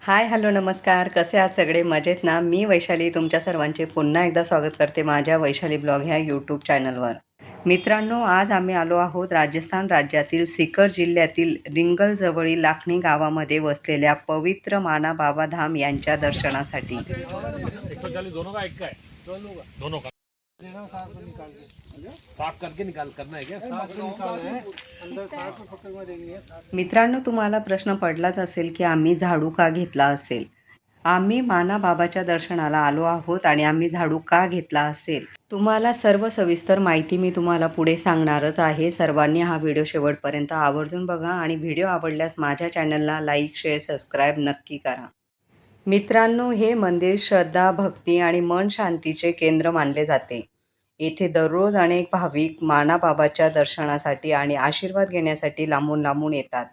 Hi hello नमस्कार, कसे आहात सगळे? मजेत ना? मी वैशाली तुमच्या सर्वांचे पुन्हा एकदा स्वागत करते माझ्या वैशाली ब्लॉग ह्या यूट्यूब चॅनलवर. मित्रांनो, आज आम्ही आलो आहोत राजस्थान राज्यातील सीकर जिल्ह्यातील रिंगलजवळील लाखणी गावामध्ये वसलेल्या पवित्र माना बाबा धाम यांच्या दर्शनासाठी. 140 दोनों का एक का है? दोनों का साफ करके निकाल करना है क्या? अंदर साफ में पकड़ में देंगे। मित्रांनो, तुम्हाला प्रश्न पडलाच असेल की आम्ही झाडू का घेतला असेल. आम्ही माना बाबाच्या दर्शनाला आलो आहोत आणि आम्ही झाडू का घेतला असेल, तुम्हाला सर्व सविस्तर माहिती मी तुम्हाला पुढे सांगणारच आहे. सर्वांनी हा व्हिडिओ शेवटपर्यंत आवर्जून बघा आणि व्हिडिओ आवडल्यास माझ्या चॅनलला लाईक, शेअर, सबस्क्राईब नक्की करा. मित्रांनो, हे मंदिर श्रद्धा, भक्ती आणि मन शांतीचे केंद्र मानले जाते. येथे दररोज अनेक भाविक मानाबाबाच्या दर्शनासाठी आणि आशीर्वाद घेण्यासाठी लांबून लांबून येतात.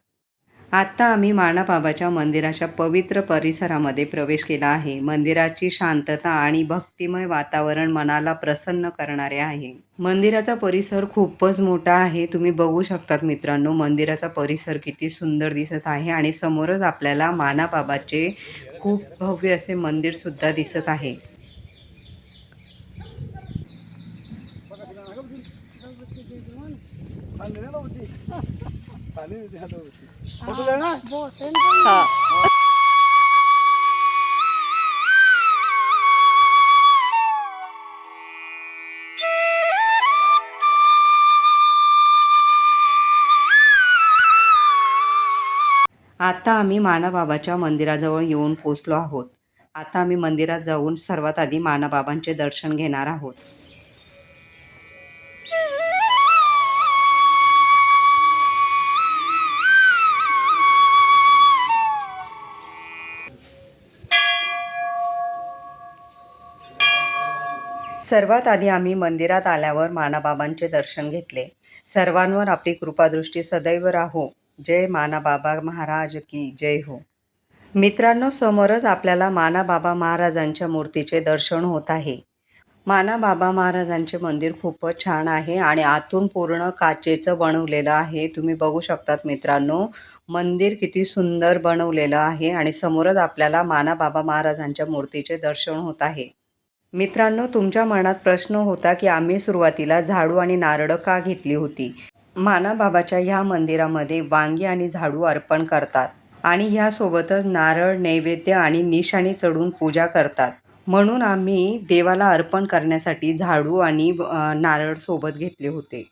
आत्ता आम्ही मानाबाबाच्या मंदिराच्या पवित्र परिसरामध्ये प्रवेश केला आहे. मंदिराची शांतता आणि भक्तिमय वातावरण मनाला प्रसन्न करणारे आहे. मंदिराचा परिसर खूपच मोठा आहे. तुम्ही बघू शकतात मित्रांनो, मंदिराचा परिसर किती सुंदर दिसत आहे आणि समोरच आपल्याला मानाबाबाचे खूप भव्य असे मंदिर सुद्धा दिसत आहे. फोटो लेना हाँ. आता आम्ही मानाबाबाच्या मंदिराजवळ येऊन पोचलो आहोत. आता आम्ही मंदिरात जाऊन सर्वात आधी मानाबाबांचे दर्शन घेणार आहोत. सर्वात आधी आम्ही मंदिरात आल्यावर मानाबाबांचे दर्शन घेतले. सर्वांवर आपली कृपादृष्टी सदैव राहो. जय मानाबाबा महाराज की जय हो. मित्रांनो, समोरच आपल्याला मानाबाबा महाराजांच्या मूर्तीचे दर्शन होत आहे. मानाबाबा महाराजांचे मंदिर खूपच छान आहे आणि आतून पूर्ण काचेचं बनवलेलं आहे. तुम्ही बघू शकतात मित्रांनो, मंदिर किती सुंदर बनवलेलं आहे आणि समोरच आपल्याला मानाबाबा महाराजांच्या मूर्तीचे दर्शन होत आहे. मित्रांनो, तुमच्या मनात प्रश्न होता की आम्ही सुरुवातीला झाडू आणि नारळ का घेतली होती. मानाबाबाच्या ह्या मंदिरामध्ये वांगी आणि झाडू अर्पण करतात आणि ह्यासोबतच नारळ, नैवेद्य आणि निशाणी चढून पूजा करतात. म्हणून आम्ही देवाला अर्पण करण्यासाठी झाडू आणि नारळ सोबत घेतले होते.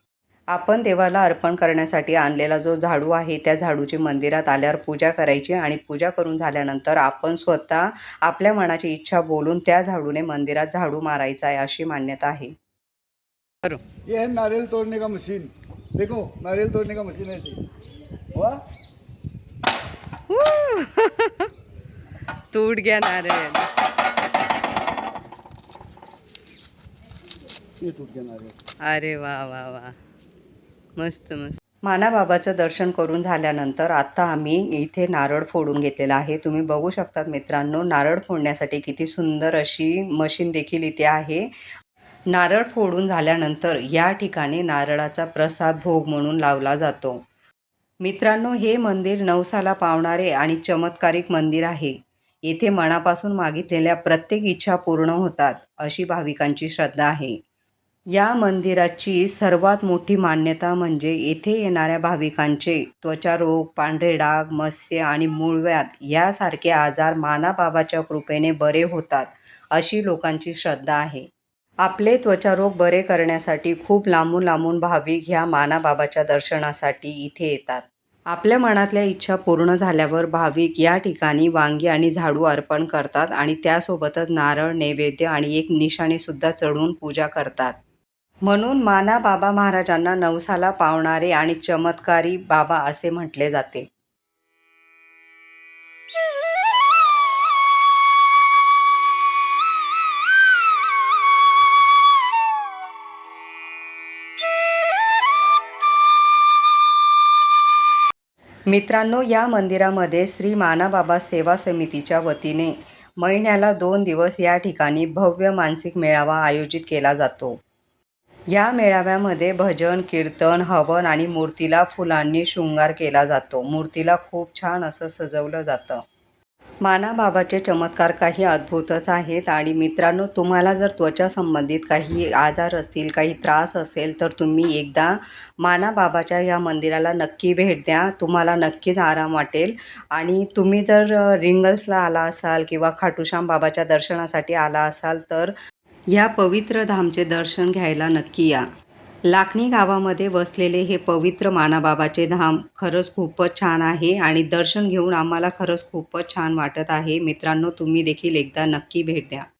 आपण देवाला अर्पण करण्यासाठी आणलेला जो झाडू आहे, त्या झाडूची मंदिरात आल्यावर पूजा करायची आणि पूजा करून झाल्यानंतर आपण स्वतः आपल्या मनाची इच्छा बोलून त्या झाडूने मंदिरात झाडू मारायचा आहे, अशी मान्यता आहे. ये है नारियल तोड़ने का मशीन। देखो नारियल तोड़ने का मशीन है ऐसे हुआ। टूट गया नारियल. ये टूट गया नारियल। अरे वा वा वा, मस्त मस्त. मानाबाबाचं दर्शन करून झाल्यानंतर आता आम्ही इथे नारळ फोडून घेतलेला आहे. तुम्ही बघू शकतात मित्रांनो, नारळ फोडण्यासाठी किती सुंदर अशी मशीन देखील इथे आहे. नारळ फोडून झाल्यानंतर या ठिकाणी नारळाचा प्रसाद भोग म्हणून लावला जातो. मित्रांनो, हे मंदिर नवसाला पावणारे आणि चमत्कारिक मंदिर आहे. येथे मनापासून मागितलेल्या प्रत्येक इच्छा पूर्ण होतात, अशी भाविकांची श्रद्धा आहे. या मंदिराची सर्वात मोठी मान्यता म्हणजे येथे येणाऱ्या भाविकांचे त्वचारोग, पांढरे डाग, मत्स्य आणि मूळव्याध यासारखे आजार मानाबाबाच्या कृपेने बरे होतात, अशी लोकांची श्रद्धा आहे. आपले त्वचारोग बरे करण्यासाठी खूप लांबून लांबून भाविक ह्या मानाबाबाच्या दर्शनासाठी इथे येतात. आपल्या मनातल्या इच्छा पूर्ण झाल्यावर भाविक या ठिकाणी वांगी आणि झाडू अर्पण करतात आणि त्यासोबतच नारळ, नैवेद्य आणि एक निशाणीसुद्धा चढवून पूजा करतात. म्हणून मानाबाबा महाराजांना नवसाला पावणारे आणि चमत्कारी बाबा असे म्हटले जाते. मित्रांनो, या मंदिरामध्ये श्री मानाबाबा सेवा समितीच्या वतीने महिन्याला 2 दिवस या ठिकाणी भव्य मानसिक मेळावा आयोजित केला जातो. या मेळाव्यामध्ये भजन, कीर्तन, हवन आणि मूर्तीला फुलांनी शृंगार केला जातो. मूर्तीला खूप छान असं सजवलं जातं. माना बाबाचे चमत्कार काही अद्भुतच आहेत. आणि मित्रांनो, तुम्हाला जर त्वचा संबंधित काही आजार असतील, काही त्रास असेल, तर तुम्ही एकदा माना बाबाच्या या मंदिराला नक्की भेट द्या. तुम्हाला नक्कीच आराम वाटेल. आणि तुम्ही जर रिंगल्सला आला असाल किंवा खाटूश्याम बाबाच्या दर्शनासाठी आला असाल, तर ह्या पवित्र धामचे दर्शन घ्यायला नक्की या. लाखणी गावामध्ये वसलेले हे पवित्र मानाबाबाचे धाम खरंच खूपच छान आहे आणि दर्शन घेऊन आम्हाला खरंच खूपच छान वाटत आहे. मित्रांनो, तुम्ही देखील एकदा नक्की भेट द्या.